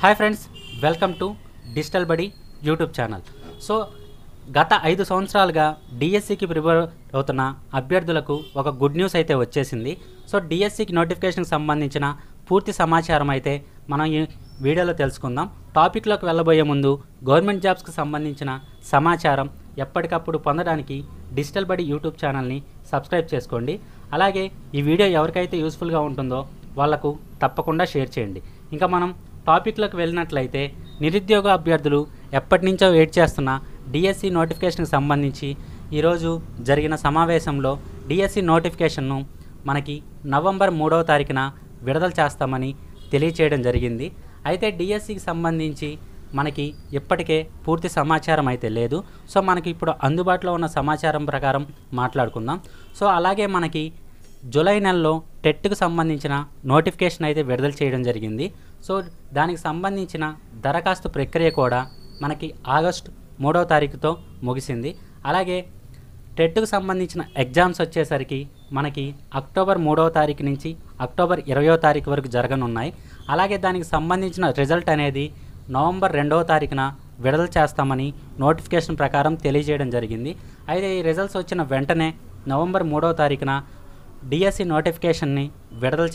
Hi friends, welcome to digital బడి YouTube channel. So గత 5 సంవత్సరాలుగా డిఎస్సికి ప్రిపేర్ అవుతున్న అభ్యర్థులకు ఒక గుడ్ న్యూస్ అయితే వచ్చేసింది. సో డిఎస్సికి నోటిఫికేషన్కి సంబంధించిన పూర్తి సమాచారం అయితే మనం ఈ వీడియోలో తెలుసుకుందాం. టాపిక్లోకి వెళ్ళబోయే ముందు గవర్నమెంట్ జాబ్స్కి సంబంధించిన సమాచారం ఎప్పటికప్పుడు పొందడానికి డిజిటల్ బడి యూట్యూబ్ ఛానల్ని సబ్స్క్రైబ్ చేసుకోండి. అలాగే ఈ వీడియో ఎవరికైతే యూస్ఫుల్గా ఉంటుందో వాళ్లకు తప్పకుండా షేర్ చేయండి. ఇంకా మనం టాపిక్లోకి వెళ్ళినట్లయితే, నిరుద్యోగ అభ్యర్థులు ఎప్పటి నుంచో వెయిట్ చేస్తున్న డిఎస్సి నోటిఫికేషన్కి సంబంధించి ఈరోజు జరిగిన సమావేశంలో డిఎస్సి నోటిఫికేషన్ను మనకి నవంబర్ 3వ తారీఖున విడుదల చేస్తామని తెలియచేయడం జరిగింది. అయితే డిఎస్సికి సంబంధించి మనకి ఇప్పటికే పూర్తి సమాచారం అయితే లేదు. సో మనకి ఇప్పుడు అందుబాటులో ఉన్న సమాచారం ప్రకారం మాట్లాడుకుందాం. సో అలాగే మనకి జూలై నెలలో టెట్కు సంబంధించిన నోటిఫికేషన్ అయితే విడుదల చేయడం జరిగింది. సో దానికి సంబంధించిన దరఖాస్తు ప్రక్రియ కూడా మనకి ఆగస్టు 3వ తారీఖుతో ముగిసింది. అలాగే టెట్కు సంబంధించిన ఎగ్జామ్స్ వచ్చేసరికి మనకి అక్టోబర్ 3వ తారీఖు నుంచి అక్టోబర్ 20వ తారీఖు వరకు జరగనున్నాయి. అలాగే దానికి సంబంధించిన రిజల్ట్ అనేది నవంబర్ 2వ తారీఖున విడుదల చేస్తామని నోటిఫికేషన్ ప్రకారం తెలియజేయడం జరిగింది. అయితే ఈ రిజల్ట్స్ వచ్చిన వెంటనే నవంబర్ 3వ తారీఖున డిఎస్సి నోటిఫికేషన్ని విడుదల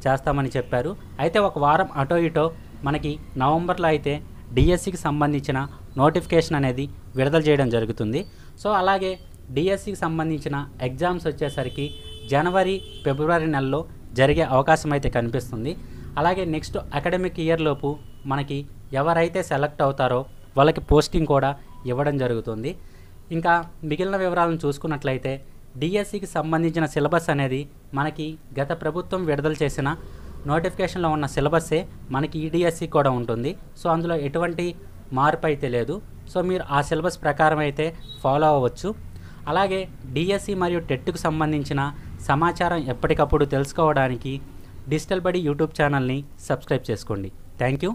చేస్తామని చెప్పారు. అయితే ఒక వారం అటో ఇటో మనకి నవంబర్లో అయితే డిఎస్సికి సంబంధించిన నోటిఫికేషన్ అనేది విడుదల చేయడం జరుగుతుంది. సో అలాగే డిఎస్సికి సంబంధించిన ఎగ్జామ్స్ వచ్చేసరికి జనవరి ఫిబ్రవరి నెలలో జరిగే అవకాశం అయితే కనిపిస్తుంది. అలాగే నెక్స్ట్ అకాడమిక్ ఇయర్ లోపు మనకి ఎవరైతే సెలెక్ట్ అవుతారో వాళ్ళకి పోస్టింగ్ కూడా ఇవ్వడం జరుగుతుంది. ఇంకా మిగిలిన వివరాలను చూసుకున్నట్లయితే, డిఎస్సికి సంబంధించిన సిలబస్ అనేది మనకి గత ప్రభుత్వం విడుదల చేసిన నోటిఫికేషన్లో ఉన్న సిలబస్సే మనకి ఈ డిఎస్సి కూడా ఉంటుంది. సో అందులో ఎటువంటి మార్పు అయితే లేదు. సో మీరు ఆ సిలబస్ ప్రకారం అయితే ఫాలో అవ్వచ్చు. అలాగే డిఎస్సి మరియు టెట్కు సంబంధించిన సమాచారం ఎప్పటికప్పుడు తెలుసుకోవడానికి డిజిటల్ బడి యూట్యూబ్ ఛానల్ని సబ్స్క్రైబ్ చేసుకోండి. Thank you.